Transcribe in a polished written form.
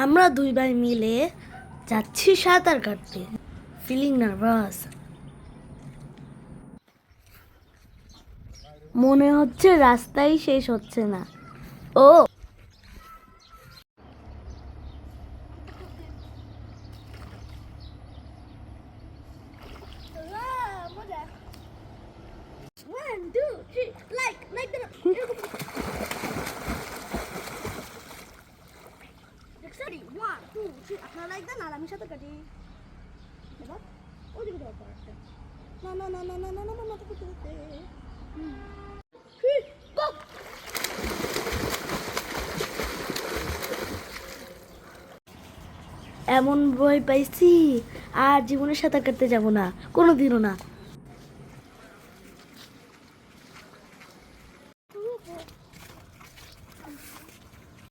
আমরা দুই ভাই মিলে যাচ্ছি সাঁতার কাটতে। ফিলিং নার্ভাস, মনে হচ্ছে রাস্তাই শেষ হচ্ছে না। ও আপনারা লাইক দেন আর আমি সাঁতার কাটি। ওদিকে যাওয়ার পর একটা না না না না না না না মাথা করতে করতে এমন ভয় পাইছি আর জীবনে সাঁতার কাটতে যাব না কোনোদিনও না।